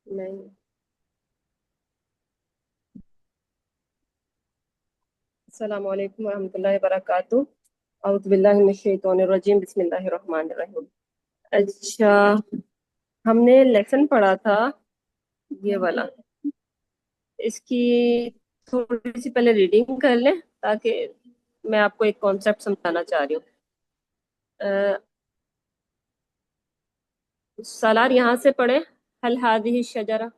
नहीं। अस्सलामु अलैकुम वरहमतुल्लाहि वबरकातुहू। औज़ु बिल्लाहि मिनश शैतानिर रजीम, बिस्मिल्लाहिर रहमानिर रहीम। अच्छा, हमने लेसन पढ़ा था ये वाला। इसकी थोड़ी सी पहले रीडिंग कर लें ताकि मैं आपको एक कॉन्सेप्ट समझाना चाह रही हूँ। सालार यहाँ से पढ़े। हल हादिही शजरा।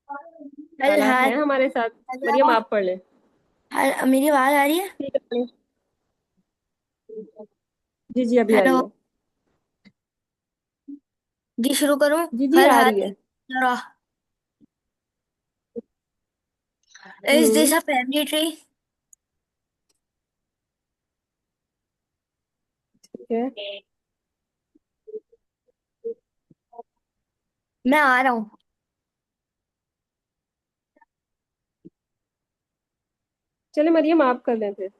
हल सालार हाथ है हमारे साथ। मरियम हजरा। आप पढ़ लें। मेरी आवाज आ रही है? ठीक है, पढ़ें। जी जी, अभी आई हेलो। है। जी शुरू करूं। जी जी, हल आ हाथ रही है। Hazra. Is hmm. This a family tree? ठीक है। मैं आ रहा हूँ। चले मरियम आप कर लें फिर।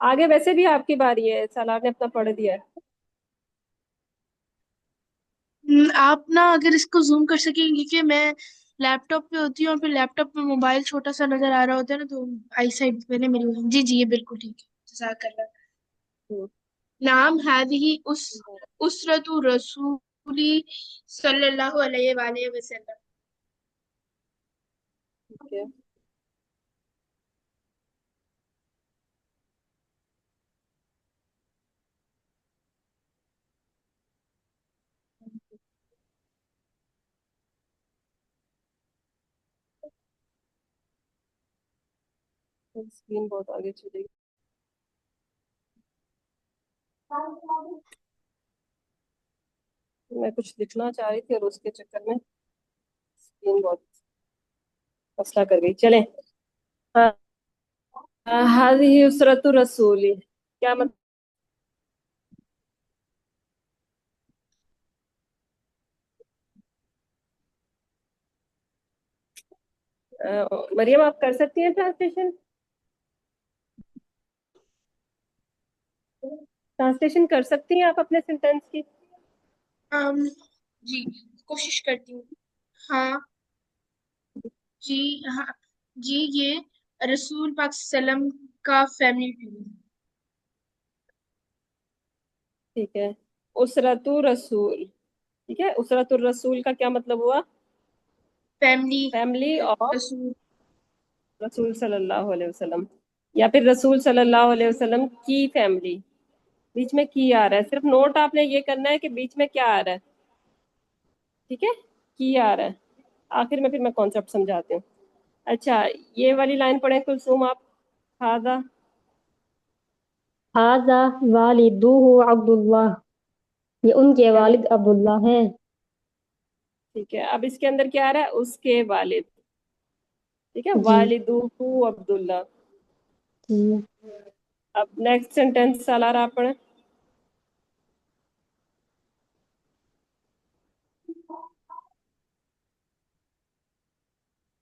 आगे वैसे भी आपकी बारी है, सालार ने अपना पढ़ दिया है। आप ना अगर इसको जूम कर सकेंगे कि मैं लैपटॉप पे होती हूँ और फिर लैपटॉप पे मोबाइल छोटा सा नजर आ रहा होता है ना, तो आई साइड मैंने मेरी जी जी ये बिल्कुल ठीक है। जज़ाकल्लाह। हम्म, नाम हादिही उसरतु रसूली सल्लल्लाहु अलैहि वसल्लम। ठीक है। स्क्रीन बहुत आगे चलेगी। मैं कुछ लिखना चाह रही थी और उसके चक्कर में स्क्रीन बहुत मसला कर गई। चलें। हादिही उसरतु रसूली क्या मतलब? मरियम आप कर सकती हैं ट्रांसलेशन? ट्रांसलेशन कर सकती हैं आप अपने सेंटेंस की? अम, जी कोशिश करती हूँ। हाँ जी। हाँ जी, ये रसूल पाक सल्लम का फैमिली ट्री। ठीक है। उसरतु रसूल। ठीक है, उसरतुर रसूल का क्या मतलब हुआ? फैमिली। फैमिली ऑफ रसूल। रसूल सल्लल्लाहु अलैहि वसल्लम, या फिर रसूल सल्लल्लाहु अलैहि वसल्लम की फैमिली। बीच में की आ रहा है, सिर्फ नोट आपने ये करना है कि बीच में क्या आ रहा है। ठीक है, की आ रहा है। आखिर में फिर मैं कॉन्सेप्ट समझाती हूँ। अच्छा, ये वाली लाइन पढ़ें कुलसुम आप। हाजा। हाजा वालिदुहु अब्दुल्लाह। ये उनके क्या वालिद मतलब? अब्दुल्ला हैं। ठीक है, अब इसके अंदर क्या आ रहा है? उसके वालिद। ठीक है, जी वालिदुहु अब्दुल्ला। जी। अब नेक्स्ट सेंटेंस सालार आप पढ़ें।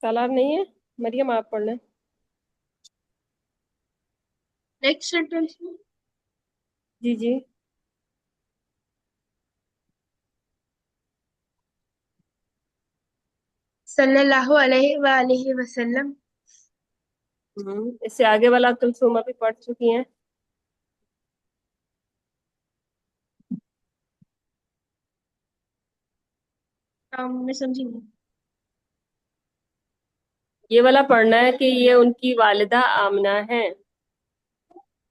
सालार नहीं है, मरियम आप पढ़ लें। नेक्स्ट सेंटेंस में जी जी। सल्लल्लाहु अलैहि वसल्लम। इससे आगे वाला कुलसुम अभी पढ़ चुकी हैं। मैं समझी नहीं। ये वाला पढ़ना है कि ये उनकी वालिदा आमना है।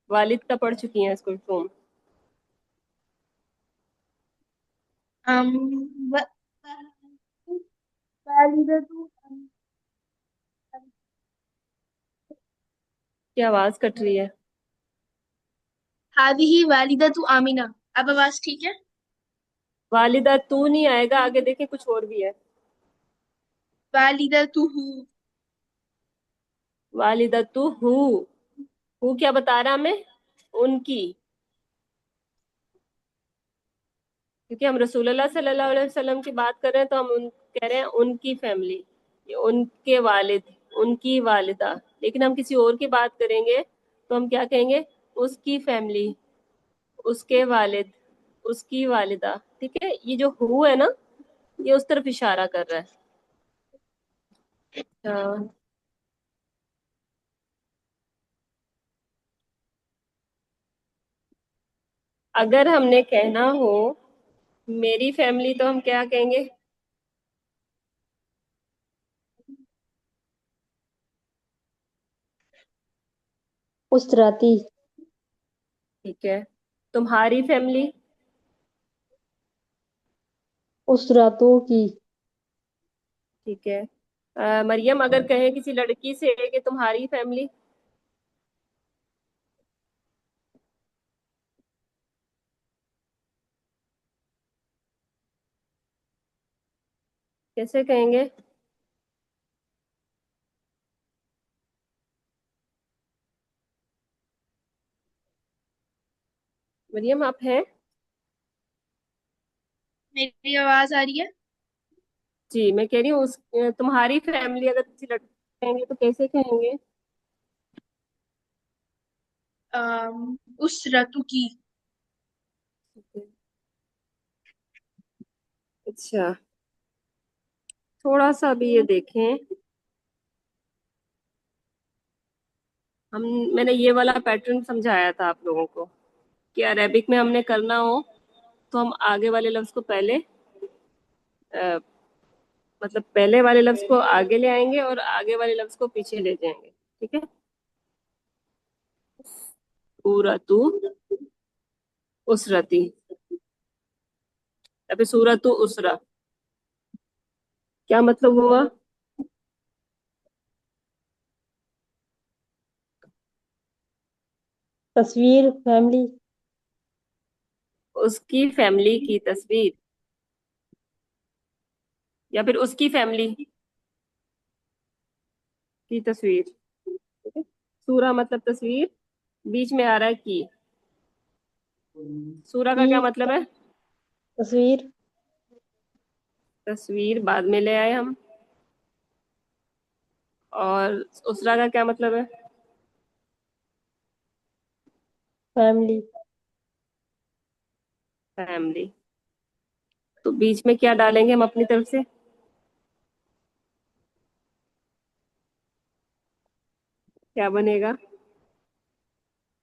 वालिद का पढ़ चुकी हैं इसको तुम। अम, व- वालिदतु की आवाज कट रही है। हादिही वालिदतु आमिना। अब आवाज ठीक है? वालिदा तू नहीं आएगा, आगे देखें कुछ और भी है। वालिदतुहु। वालिदा तू हु क्या बता रहा हमें? उनकी। क्योंकि हम रसूलुल्लाह सल्लल्लाहु अलैहि वसल्लम की बात कर रहे हैं तो हम कह रहे हैं उनकी फैमिली। ये उनके वालिद। उनकी वालिदा। लेकिन हम किसी और की बात करेंगे तो हम क्या कहेंगे? उसकी फैमिली, उसके वालिद, उसकी वालिदा। ठीक है, ये जो हु है ना, ये उस तरफ इशारा कर रहा है। हाँ, अगर हमने कहना हो मेरी फैमिली तो हम क्या कहेंगे? उसराती। ठीक है, तुम्हारी फैमिली? उसरातों की। ठीक है। मरियम अगर कहे किसी लड़की से कि तुम्हारी फैमिली? कैसे कहेंगे? मरियम आप हैं? मेरी आवाज आ रही है? जी, मैं कह रही हूँ उस तुम्हारी फैमिली अगर किसी लड़की से कहेंगे तो कैसे कहेंगे? उस रतु की। अच्छा, थोड़ा सा भी ये देखें। हम मैंने ये वाला पैटर्न समझाया था आप लोगों को कि अरेबिक में हमने करना हो तो हम आगे वाले लफ्ज को पहले अ, मतलब पहले वाले लफ्ज को आगे ले आएंगे और आगे वाले लफ्ज को पीछे ले जाएंगे। ठीक है, सूरतु उसरती, या फिर सूरतु उसरा। क्या मतलब हुआ? तस्वीर फैमिली। उसकी फैमिली की तस्वीर, या फिर उसकी फैमिली की तस्वीर। ठीक है, सूरा मतलब तस्वीर, बीच में आ रहा है की। सूरा का की क्या मतलब है? तस्वीर। तस्वीर बाद में ले आए हम। और उसरा का क्या मतलब है? फैमिली। फैमिली। तो बीच में क्या डालेंगे हम अपनी तरफ से? क्या बनेगा?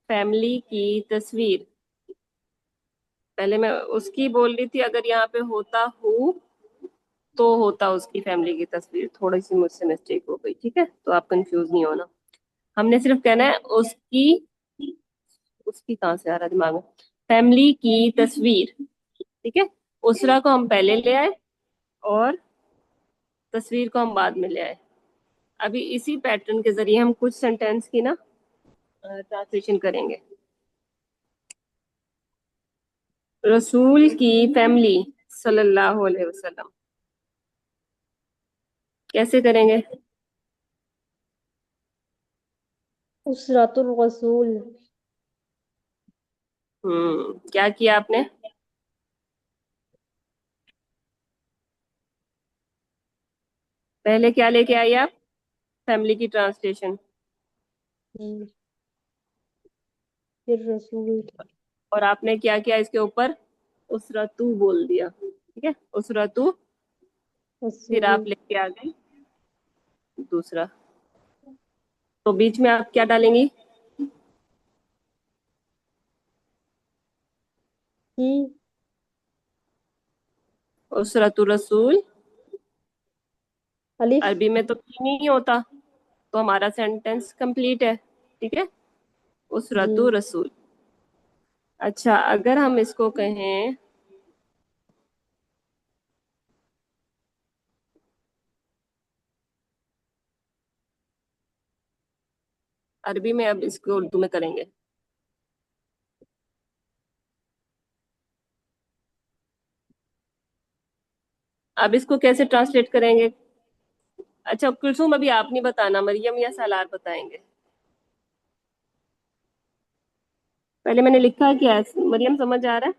फैमिली की तस्वीर। पहले मैं उसकी बोल रही थी, अगर यहाँ पे होता हूँ तो होता उसकी फैमिली की तस्वीर। थोड़ी सी मुझसे मिस्टेक हो गई, ठीक है, तो आप कंफ्यूज नहीं होना। हमने सिर्फ कहना है उसकी, उसकी कहाँ से आ रहा है दिमाग में, फैमिली की तस्वीर। ठीक है, उसरा को हम पहले ले आए और तस्वीर को हम बाद में ले आए। अभी इसी पैटर्न के जरिए हम कुछ सेंटेंस की ना ट्रांसलेशन करेंगे। रसूल की फैमिली सल्लल्लाहु अलैहि वसल्लम, कैसे करेंगे? उसरातुल रसूल। क्या किया आपने? पहले क्या लेके आई आप? फैमिली की ट्रांसलेशन। की। फिर रसूल। और आपने क्या किया इसके ऊपर? उसरतू बोल दिया। ठीक है, उसरतू। फिर रसूल। आप लेके आ गई दूसरा। तो बीच में आप क्या डालेंगी? की। उसरतु रसूल। अलिफ। अरबी में तो की नहीं होता, तो हमारा सेंटेंस कंप्लीट है। ठीक है, जी। उसरतु रसूल। अच्छा, अगर हम इसको कहें अरबी में, अब इसको उर्दू में करेंगे। अब इसको कैसे ट्रांसलेट करेंगे? अच्छा कुलसुम, अभी आप नहीं बताना, मरियम या सालार बताएंगे। पहले मैंने लिखा है क्या है? मरियम समझ आ रहा है?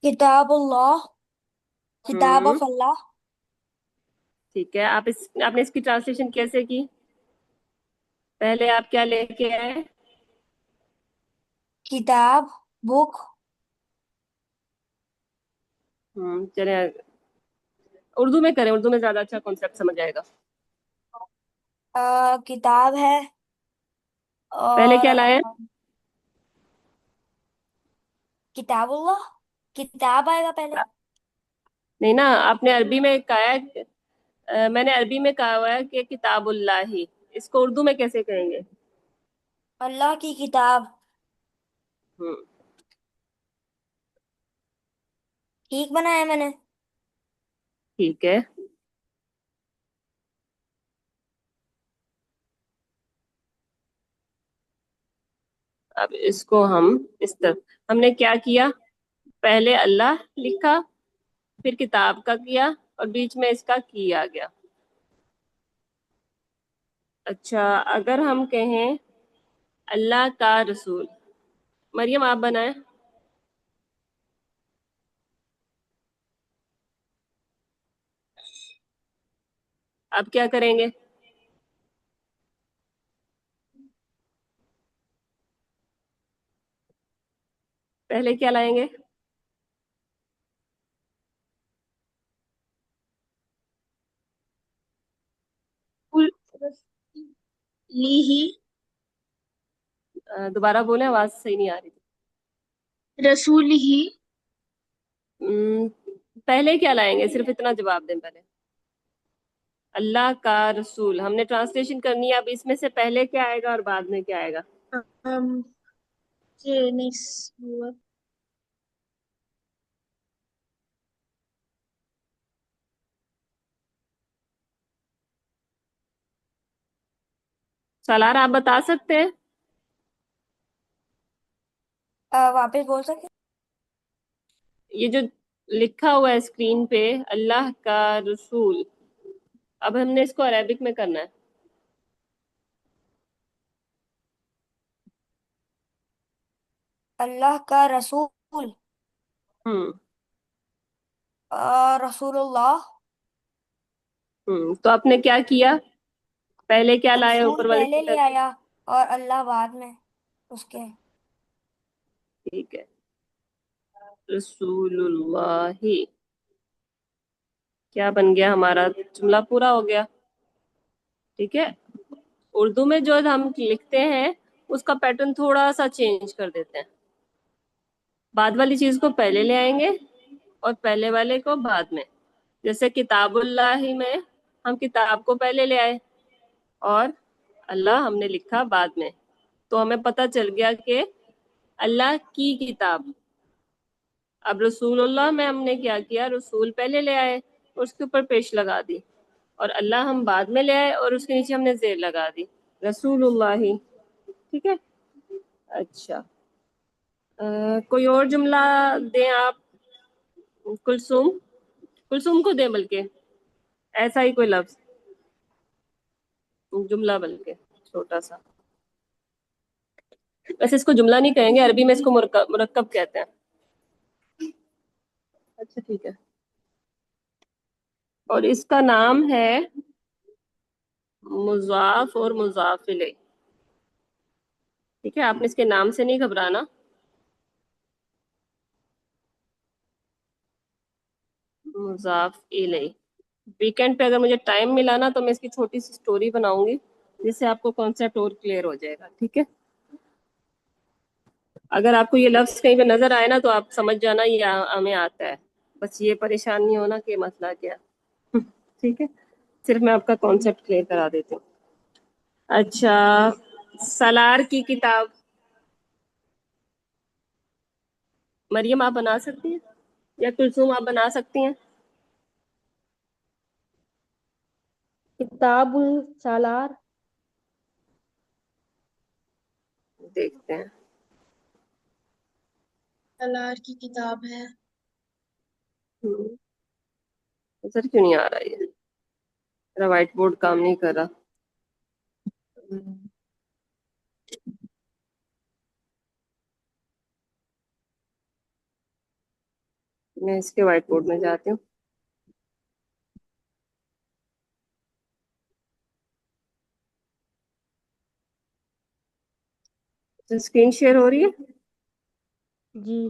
किताबुल्लाह, किताब हम्म। ऑफ अल्लाह। ठीक है, आपने इसकी ट्रांसलेशन कैसे की? पहले आप क्या लेके आए? किताब, बुक। चले, उर्दू में करें, उर्दू में ज्यादा अच्छा कॉन्सेप्ट समझ आएगा। किताब है। पहले और क्या लाए? किताबुल्लाह। किताब आएगा पहले। नहीं ना, आपने अरबी में कहा है। मैंने अरबी में कहा हुआ है कि किताबुल्लाही। इसको उर्दू में कैसे कहेंगे? अल्लाह की किताब। हम्म ठीक बनाया मैंने। ठीक है। अब इसको हम इस तरफ, हमने क्या किया? पहले अल्लाह लिखा, फिर किताब का किया, और बीच में इसका की आ गया। अच्छा, अगर हम कहें अल्लाह का रसूल, मरियम आप बनाए। अब क्या करेंगे? पहले क्या लाएंगे? कुल ली ही। दोबारा बोले, आवाज सही नहीं आ रही। रसूल ही। हम्म, पहले क्या लाएंगे, सिर्फ इतना जवाब दें पहले। अल्लाह का रसूल हमने ट्रांसलेशन करनी है, अब इसमें से पहले क्या आएगा और बाद में क्या आएगा? हम ये नेक्स्ट हुआ। सालार आप बता सकते हैं? वापस बोल सकते ये जो लिखा हुआ है स्क्रीन पे, अल्लाह का रसूल, अब हमने इसको अरेबिक में करना है। अल्लाह का रसूल। हम्म रसूलुल्लाह। तो आपने क्या किया? पहले क्या लाए रसूल ऊपर वाले पहले की ले तरफ? आया और अल्लाह बाद में उसके। ठीक है, रसूलुल्लाही, क्या बन गया? हमारा जुमला पूरा हो गया। ठीक है। उर्दू में जो हम लिखते हैं उसका पैटर्न थोड़ा सा चेंज कर देते हैं। बाद वाली चीज को पहले ले आएंगे और पहले वाले को बाद में। जैसे किताबुल्लाही में हम किताब को पहले ले आए और अल्लाह हमने लिखा बाद में, तो हमें पता चल गया कि अल्लाह की किताब। अब रसूलुल्लाह में हमने क्या किया, रसूल पहले ले आए और उसके ऊपर पेश लगा दी, और अल्लाह हम बाद में ले आए और उसके नीचे हमने जेर लगा दी, रसूलुल्लाही। ठीक है। अच्छा, कोई और जुमला दें आप? कुलसुम, कुलसुम को दें बल्कि, ऐसा ही कोई लफ्ज, जुमला बल्कि छोटा सा। वैसे इसको जुमला नहीं कहेंगे, अरबी में इसको मुरक्कब कहते हैं। अच्छा ठीक है। और इसका नाम है मुजाफ और मुजाफ इलैह। ठीक है, आपने इसके नाम से नहीं घबराना। मुजाफ इलैह। वीकेंड पे अगर मुझे टाइम मिला ना तो मैं इसकी छोटी सी स्टोरी बनाऊंगी, जिससे आपको कॉन्सेप्ट और क्लियर हो जाएगा। ठीक है। अगर आपको ये लफ्ज कहीं पे नजर आए ना तो आप समझ जाना ये हमें आता है। बस ये परेशान नहीं होना कि मसला क्या। ठीक है, सिर्फ मैं आपका कॉन्सेप्ट क्लियर करा देती हूँ। अच्छा, सलार की किताब, मरियम आप बना सकती हैं या कुलसुम आप बना सकती हैं? किताबुल सालार। देखते हैं। तलार की किताब है। हम्म, नजर क्यों नहीं आ रहा ये? मेरा व्हाइट बोर्ड काम नहीं कर रहा। मैं इसके व्हाइट बोर्ड में जाती हूँ। तो स्क्रीन शेयर हो रही है? जी।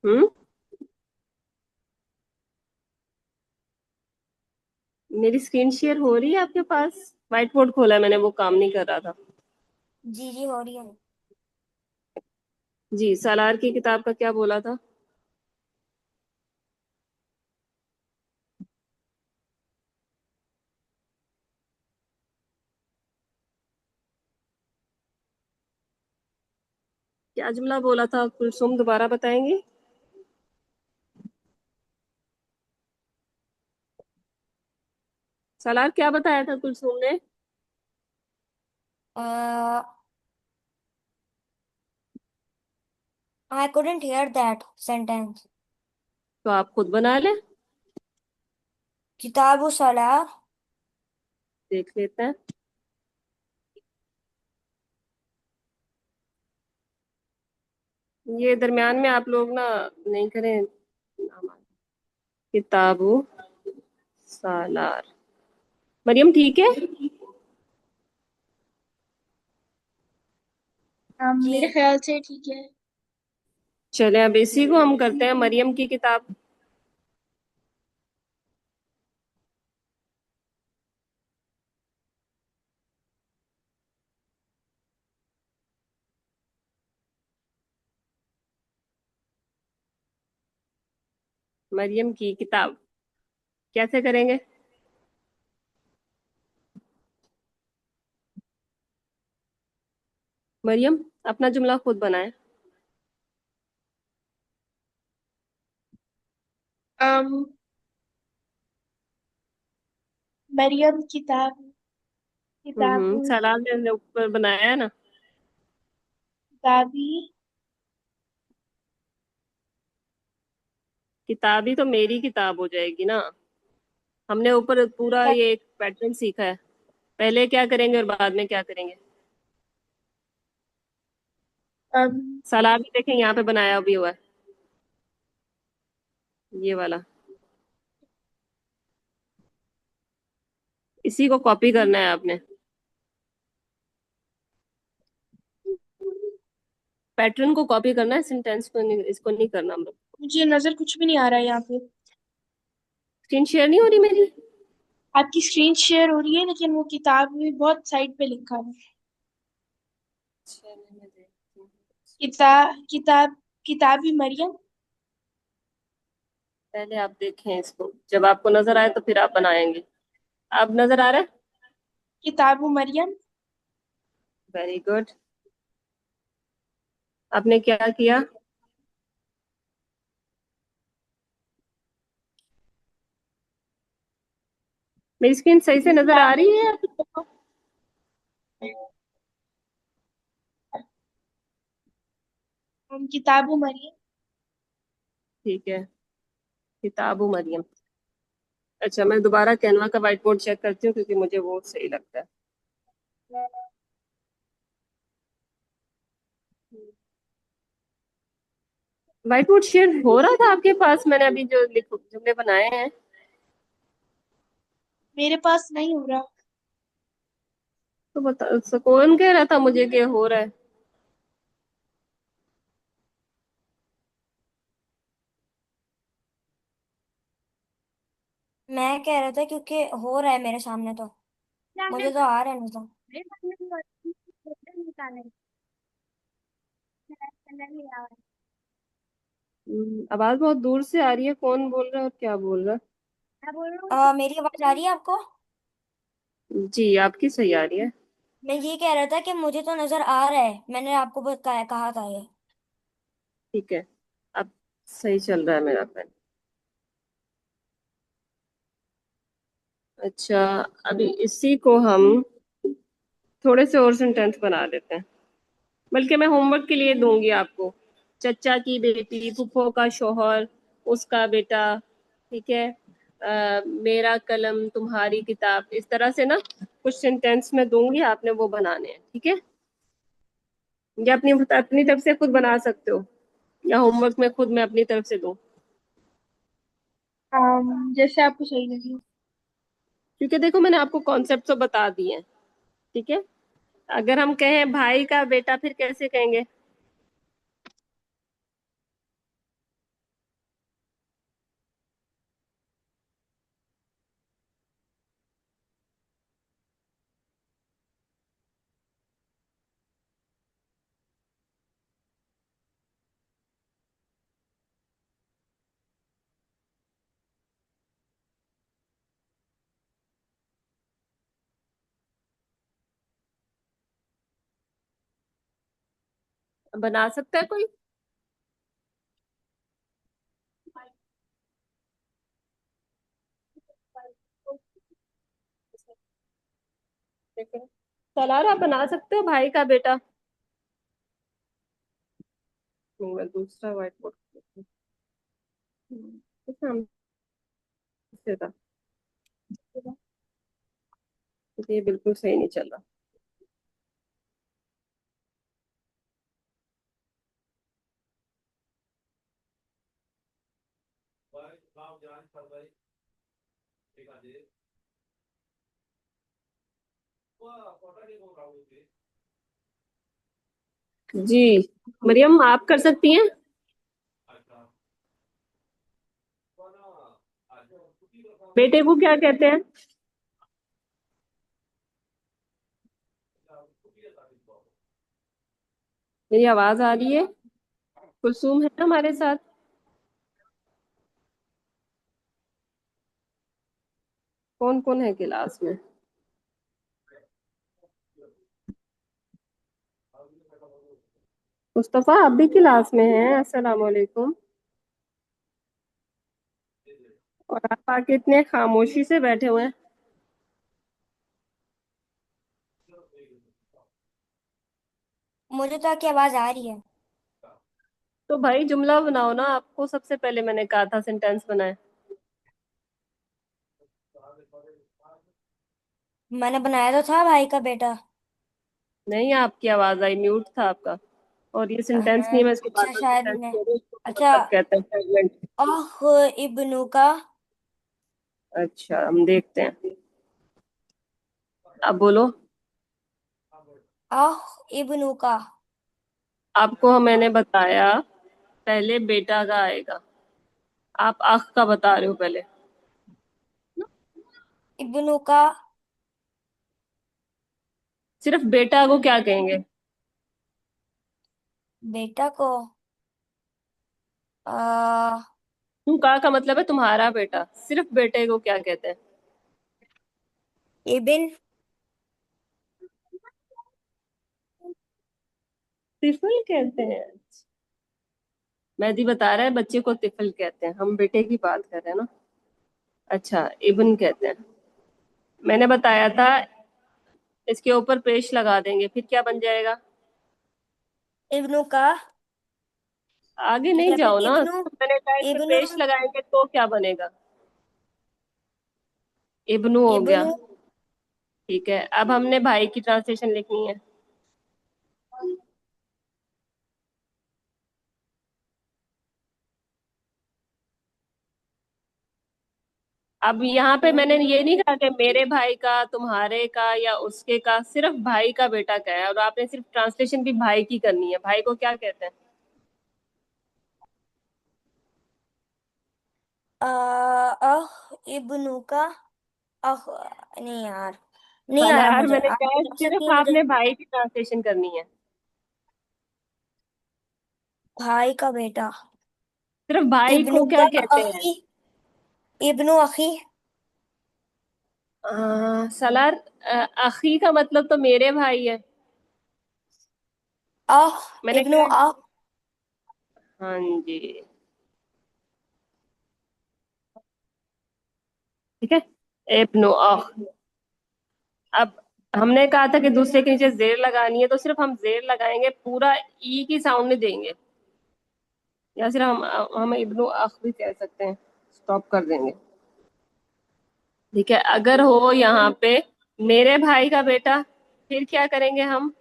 हम्म। मेरी स्क्रीन शेयर हो रही है आपके पास? व्हाइट बोर्ड खोला है मैंने, वो काम नहीं कर रहा था। जी जी हो रही है। जी, सालार की किताब का क्या बोला था? क्या जुमला बोला था कुलसुम, दोबारा बताएंगे? सालार क्या बताया था कुलसुम ने? आई couldn't hear that sentence. तो आप खुद बना लें। किताब सलाह। देख लेते हैं। ये दरमियान में आप लोग ना नहीं करें। किताबु सालार। मरियम ठीक है? मेरे जी ख्याल से ठीक है। चले अब इसी को हम करते हैं, मरियम की किताब। मरियम की किताब कैसे करेंगे? मरियम अपना जुमला खुद बनाए। अम मरियम किताब किताबू सालार ने ऊपर बनाया है ना। किताबी किताब ही तो मेरी किताब हो जाएगी ना। हमने ऊपर पूरा किताब ये एक पैटर्न सीखा है। पहले क्या करेंगे और बाद में क्या करेंगे? अम सालार भी देखें यहाँ पे बनाया भी हुआ है, ये वाला। इसी को कॉपी करना है आपने। पैटर्न को कॉपी करना है, सेंटेंस को नहीं, इसको नहीं करना हम लोग। मुझे नजर कुछ भी नहीं आ रहा है यहाँ पे। स्क्रीन शेयर नहीं हो रही मेरी? आपकी स्क्रीन शेयर हो रही है लेकिन वो किताब में बहुत साइड पे लिखा है। चलिए मैं देखती हूँ। किताब किताबी मरियम। पहले आप देखें इसको, जब आपको नजर आए तो फिर आप बनाएंगे। अब नजर आ रहा है? किताबु मरियम। Very good. आपने क्या किया? मेरी स्क्रीन सही से नजर आ किताब रही है आप लोगों को? किताबु मरियम। ठीक है, किताबु मरियम। अच्छा, मैं दोबारा कैनवा का व्हाइट बोर्ड चेक करती हूँ क्योंकि मुझे वो सही लगता है। व्हाइट बोर्ड शेयर हो रहा था आपके पास? मैंने अभी जो जुमले बनाए हैं। मेरे पास नहीं हो रहा। तो बता, कौन कह रहा था मुझे कि हो रहा है? मैं कह रहा था क्योंकि हो रहा है मेरे सामने तो मुझे तो आ रहा है नजर। आवाज बहुत दूर से आ रही है, कौन बोल रहा है और क्या बोल रहा मेरी आवाज आ रही है आपको? है? जी, आपकी सही आ रही है। मैं ये कह रहा था कि मुझे तो नजर आ रहा है, मैंने आपको कहा था ये। ठीक है, अब सही चल रहा है मेरा पेन। अच्छा, अभी इसी को हम थोड़े से और सेंटेंस बना देते हैं। बल्कि मैं होमवर्क के लिए दूंगी आपको। चचा की बेटी, फूफो का शोहर, उसका बेटा। ठीक है। मेरा कलम, तुम्हारी किताब, इस तरह से ना कुछ सेंटेंस मैं दूंगी, आपने वो बनाने हैं, ठीक है? या अपनी अपनी तरफ से खुद बना सकते हो, या होमवर्क में खुद मैं अपनी तरफ से दूं? जैसे आपको सही लगे। क्योंकि देखो मैंने आपको कॉन्सेप्ट तो बता दिए हैं। ठीक है। अगर हम कहें भाई का बेटा फिर कैसे कहेंगे? बना सकता है कोई? सलार, आप बना सकते हो भाई का बेटा? नहीं, मैं दूसरा व्हाइट बोर्ड सामने से था। ये बिल्कुल सही नहीं चल रहा। जी, मरियम आप कर सकती हैं। बेटे को क्या कहते हैं? मेरी आवाज आ रही है? कुलसूम है ना हमारे साथ? कौन कौन है क्लास में? मुस्तफा, आप भी क्लास में हैं? अस्सलाम वालेकुम। और आप आके इतने खामोशी से बैठे हुए हैं। मुझे तो आपकी आवाज आ रही है। तो भाई जुमला बनाओ ना, आपको सबसे पहले मैंने कहा था सेंटेंस बनाए। मैंने बनाया तो था भाई का बेटा। नहीं, आपकी आवाज आई, म्यूट था आपका। और ये सेंटेंस नहीं है, मैं इसको बार अच्छा बार शायद सेंटेंस मैं। कह रही हूँ, इसको अच्छा। मतलब कहते हैं फ्रेगमेंट। अह इब्नु का। अच्छा, हम देखते हैं। अब बोलो। अह इब्नु का। आपको मैंने बताया पहले बेटा का आएगा, आप आख का बता रहे हो पहले। इब्नु का। सिर्फ बेटा को क्या कहेंगे? बेटा को। आ तू का मतलब है तुम्हारा बेटा, सिर्फ बेटे को क्या कहते हैं? इबिन। तिफल कहते हैं। मेहदी बता रहा है बच्चे को तिफल कहते हैं, हम बेटे की बात कर रहे हैं ना। अच्छा, इब्न कहते हैं। मैंने बताया था इसके ऊपर पेश लगा देंगे, फिर क्या बन जाएगा? इब्नु का। आगे नहीं या फिर जाओ ना, इब्नु। तो मैंने कहा इस पे इब्नु। पेश लगाएंगे तो क्या बनेगा? इब्नु हो गया। इब्नु। ठीक है, अब हमने भाई की ट्रांसलेशन लिखनी है। अब यहाँ पे मैंने ये नहीं कहा कि मेरे भाई का, तुम्हारे का, या उसके का, सिर्फ भाई का बेटा का है, और आपने सिर्फ ट्रांसलेशन भी भाई की करनी है। भाई को क्या कहते हैं? आ इब्नु का। अह। नहीं यार। नहीं आ रहा सलार, मुझे, मैंने आप कहा है बता सकती सिर्फ हैं मुझे। आपने भाई की ट्रांसलेशन करनी है। भाई का बेटा। सिर्फ भाई इब्नु को क्या का कहते हैं? अखी। इब्नु अखी। सलार, अखी का मतलब तो मेरे भाई है। अह। मैंने इब्नु कहा है। अह। हाँ जी। ठीक है, इब्नु अख। अब हमने कहा था कि दूसरे के नीचे जेर लगानी है, तो सिर्फ हम जेर लगाएंगे, पूरा ई की साउंड नहीं देंगे। या सिर्फ हम इब्नु अख भी कह सकते हैं, स्टॉप कर देंगे। ठीक है, अगर हो यहाँ पे मेरे भाई का बेटा, फिर क्या करेंगे हम?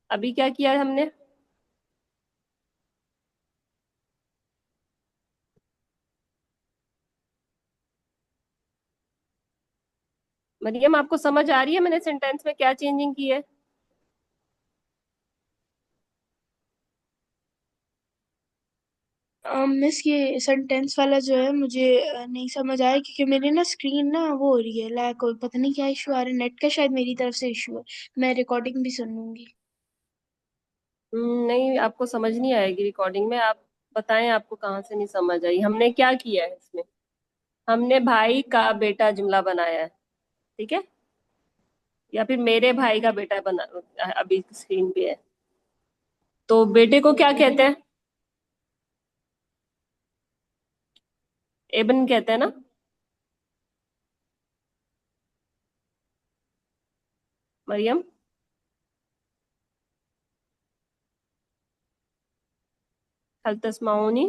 अभी क्या किया हमने? मरियम, आपको समझ आ रही है मैंने सेंटेंस में क्या चेंजिंग की है? मिस ये सेंटेंस वाला जो है मुझे नहीं समझ आया, क्योंकि मेरी ना स्क्रीन ना वो हो रही है लैग, और पता नहीं क्या इशू आ रहा है, नेट का शायद मेरी तरफ से इशू है। मैं रिकॉर्डिंग भी सुन लूंगी। नहीं, आपको समझ नहीं आएगी रिकॉर्डिंग में। आप बताएं, आपको कहाँ से नहीं समझ आई? हमने क्या किया है इसमें? हमने भाई का बेटा जुमला बनाया है, ठीक है? या फिर मेरे भाई का बेटा बना, अभी स्क्रीन पे है। तो बेटे को क्या कहते हैं? एबन कहते हैं ना? मरियम, हल तस्माऊनी?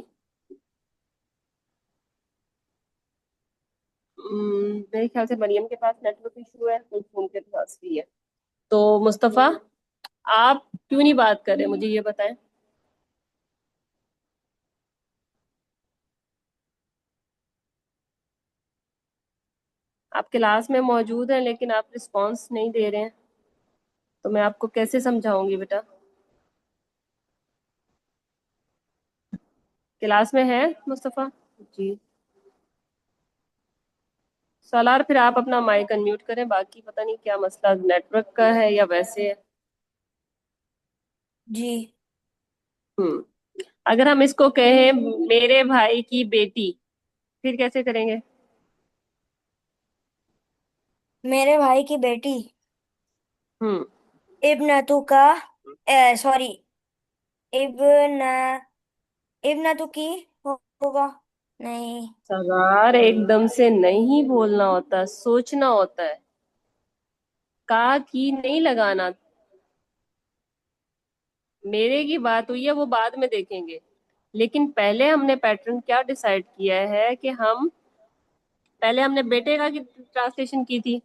मेरे ख्याल से मरियम के पास नेटवर्क इशू है, तो फोन के पास भी है। तो मुस्तफा, आप क्यों नहीं बात कर रहे, मुझे ये बताएं। आप क्लास में मौजूद हैं लेकिन आप रिस्पांस नहीं दे रहे हैं, तो मैं आपको कैसे समझाऊंगी बेटा? क्लास में है मुस्तफा? जी। सालार, फिर आप अपना माइक अनम्यूट करें। बाकी पता नहीं क्या मसला नेटवर्क का है या वैसे है। जी। हम्म अगर हम इसको कहें मेरे भाई की बेटी, फिर कैसे करेंगे? मेरे भाई की बेटी। हम्म इब्नतु का, सॉरी, इब्न इब्नतु की होगा। नहीं। सगार, एकदम से नहीं बोलना होता, सोचना होता है। का की नहीं लगाना। मेरे की बात हुई है वो बाद में देखेंगे, लेकिन पहले हमने पैटर्न क्या डिसाइड किया है कि हम पहले हमने बेटे का की ट्रांसलेशन की थी,